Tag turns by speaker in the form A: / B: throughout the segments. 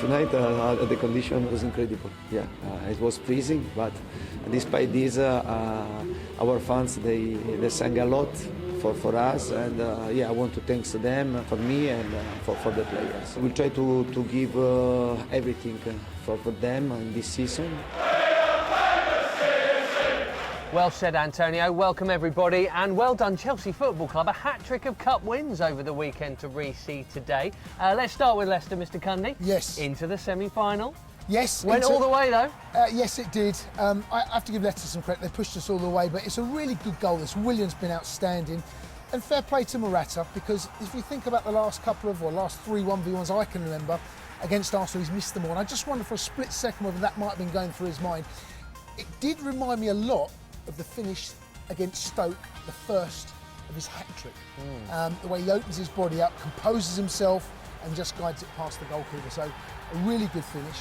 A: tonight the condition was incredible. Yeah, it was freezing, but despite this, our fans they sang a lot for us, and yeah, I want to thank them for me and for the players. We'll try to give everything for them in this season.
B: Well said, Antonio. Welcome, everybody, and well done, Chelsea Football Club. A hat-trick of cup wins over the weekend to Reseen today. Let's start with Leicester, Mr. Cundy.
C: Yes.
B: Into the semi-final.
C: Yes.
B: Went all the way, though.
C: Yes, it did. I have to give Leicester some credit. They pushed us all the way, but it's a really good goal. This Willian's been outstanding. And fair play to Morata, because if you think about the last last three 1v1s I can remember against Arsenal, he's missed them all. And I just wonder for a split second whether that might have been going through his mind. It did remind me a lot of the finish against Stoke, the first of his hat-trick. The way he opens his body up, composes himself and just guides it past the goalkeeper. So a really good finish.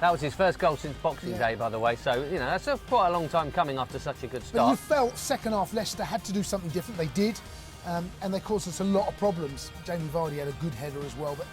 B: That was his first goal since Boxing Day, by the way, so you know that's quite a long time coming after such a good start.
C: But you felt second half Leicester had to do something different. They did, and they caused us a lot of problems. Jamie Vardy had a good header as well, but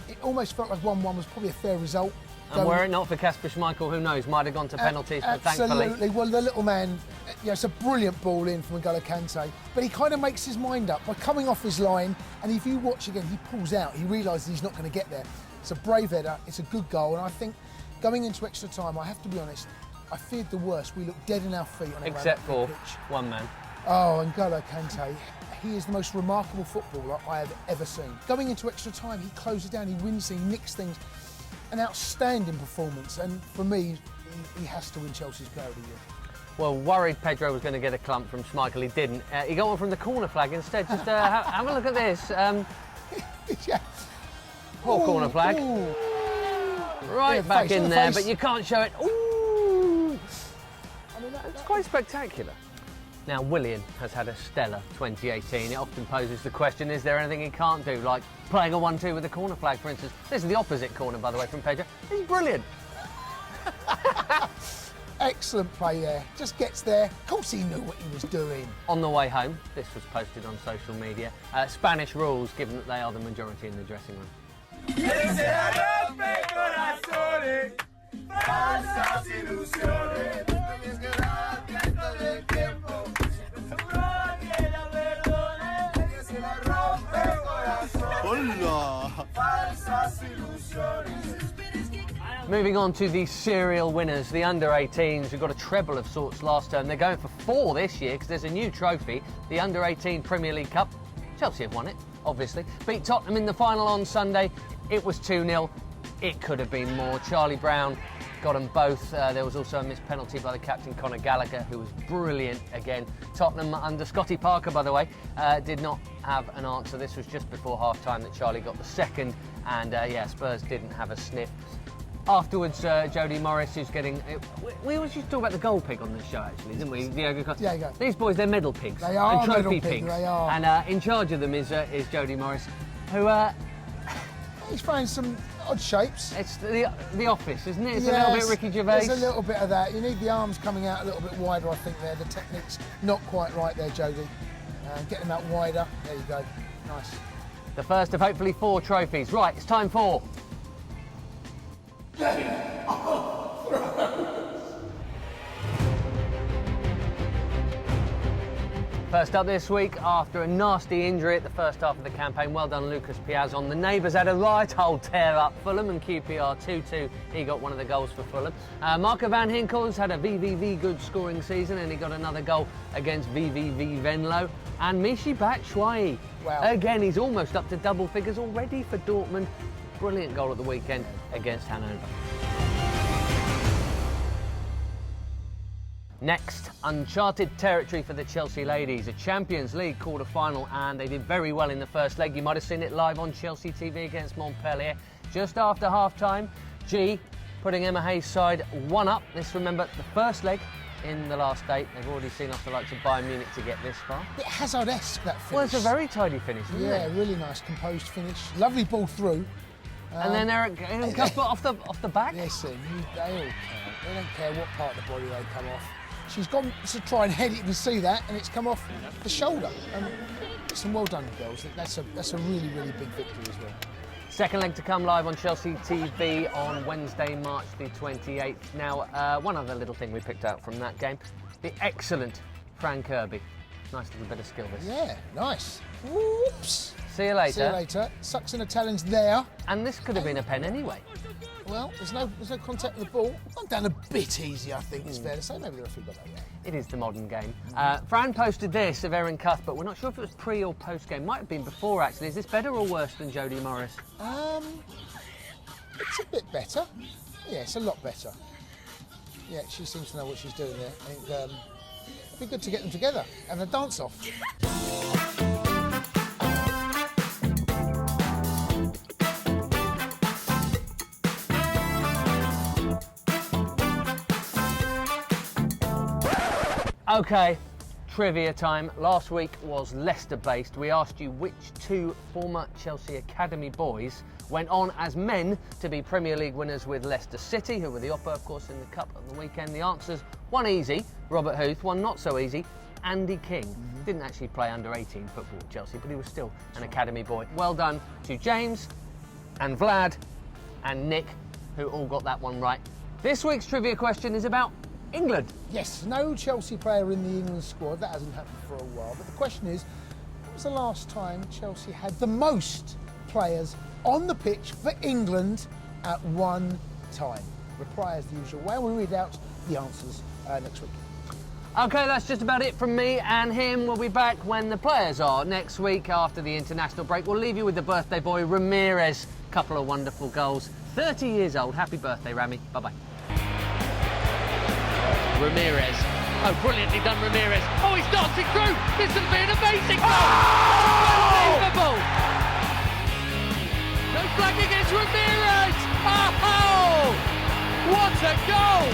C: it almost felt like 1-1 was probably a fair result.
B: And were it not for Kasper Schmeichel, who knows, might have gone to penalties, but thankfully.
C: Absolutely. Well, the little man, it's a brilliant ball in from N'Golo Kanté, but he kind of makes his mind up by coming off his line, and if you watch again, he pulls out. He realises he's not going to get there. It's a brave header, it's a good goal, and I think going into extra time, I have to be honest, I feared the worst. We looked dead in our feet on
B: except for
C: pitch.
B: One man.
C: Oh, N'Golo Kanté. He is the most remarkable footballer I have ever seen. Going into extra time, he closes down, he wins things, he nicks things. An outstanding performance, and for me, he has to win Chelsea's Player of the Year.
B: Well, worried Pedro was going to get a clump from Schmeichel, he didn't. He got one from the corner flag instead. Just have a look at this.
C: Yeah.
B: Poor corner flag.
C: Ooh.
B: Right back in there, but you can't show it. Ooh!
C: I mean,
B: It's quite spectacular. Now, Willian has had a stellar 2018. It often poses the question, is there anything he can't do, like playing a 1-2 with the corner flag, for instance? This is the opposite corner, by the way, from Pedro. He's brilliant.
C: Excellent play there. Just gets there. Of course he knew what he was doing.
B: On the way home, this was posted on social media, Spanish rules, given that they are the majority in the dressing room. Moving on to the serial winners, the under-18s, who got a treble of sorts last term. They're going for 4 this year because there's a new trophy, the Under-18 Premier League Cup. Chelsea have won it, obviously. Beat Tottenham in the final on Sunday. It was 2-0. It could have been more. Charlie Brown got them both. There was also a missed penalty by the captain, Conor Gallagher, who was brilliant again. Tottenham, under Scotty Parker, by the way, did not have an answer. This was just before half-time that Charlie got the second, and yeah, Spurs didn't have a sniff. Afterwards, Jody Morris, who's getting... We always used to talk about the goal pig on this show, actually, didn't we? Diogo Costa.
C: Yeah, yeah.
B: These boys, they're medal pigs.
C: They are
B: and trophy
C: medal
B: pigs.
C: pigs. They are.
B: And in charge of them is Jody Morris, who...
C: He's throwing some odd shapes.
B: It's the Office, isn't it? It's
C: Yes,
B: a little bit Ricky Gervais.
C: There's a little bit of that. You need the arms coming out a little bit wider, I think, there. The technique's not quite right there, Jody. Getting that wider. There you go. Nice.
B: The first of hopefully 4 trophies. Right, it's time for... First up this week, after a nasty injury at the first half of the campaign, well done Lucas Piazon. The neighbours had a right old tear up. Fulham and QPR 2-2. He got one of the goals for Fulham. Marco van Hinkels had a VVV good scoring season, and he got another goal against VVV Venlo. And Michy Batshuayi.
C: Wow.
B: Again, he's almost up to double figures already for Dortmund. Brilliant goal at the weekend against Hanover. Next, uncharted territory for the Chelsea ladies. A Champions League quarter-final, and they did very well in the first leg. You might have seen it live on Chelsea TV against Montpellier. Just after half-time, G putting Emma Hayes' side 1-up. This, remember, the first leg in the last 8. They've already seen off the likes of Bayern Munich to get this far.
C: A bit Hazard-esque, that finish.
B: Well, it's a very tidy finish, isn't it?
C: Yeah, really nice, composed finish. Lovely ball through.
B: And then Eric comes off the back.
C: Listen, they all care. They don't care what part of the body they come off. She's gone to try and head it, you can see that, and it's come off the shoulder. Listen, well done, girls. That's a really, really big victory as well.
B: Second leg to come live on Chelsea TV on Wednesday, March the 28th. Now, one other little thing we picked out from that game, the excellent Fran Kirby. Nice little bit of skill this.
C: Yeah, nice. Whoops.
B: See you later.
C: See you later. Sucks in a challenge there.
B: And this could have been a pen anyway.
C: Well, there's no contact with the ball. Gone down a bit easy, I think, it's fair to say. Maybe the referee got that right.
B: It is the modern game. Fran posted this of Erin Cuthbert. We're not sure if it was pre or post game. Might have been before, actually. Is this better or worse than Jodie Morris?
C: It's a bit better. Yeah, it's a lot better. Yeah, she seems to know what she's doing there. I think it'd be good to get them together and a dance off.
B: OK, trivia time. Last week was Leicester-based. We asked you which two former Chelsea Academy boys went on as men to be Premier League winners with Leicester City, who were the oppo, of course, in the Cup on the weekend. The answers, one easy, Robert Huth, one not so easy, Andy King. Didn't actually play under-18 football at Chelsea, but he was still an Academy boy. Well done to James and Vlad and Nick, who all got that one right. This week's trivia question is about England.
C: Yes, no Chelsea player in the England squad. That hasn't happened for a while. But the question is, when was the last time Chelsea had the most players on the pitch for England at one time? Reply as the usual way. We'll read out the answers next week.
B: OK, that's just about it from me and him. We'll be back when the players are next week after the international break. We'll leave you with the birthday boy, Ramirez. Couple of wonderful goals. 30 years old. Happy birthday, Rami. Bye-bye. Ramirez. Oh, brilliantly done, Ramirez. Oh, he's dancing through. This will be an amazing goal. Unbelievable. No flag against Ramirez. Oh, what a goal.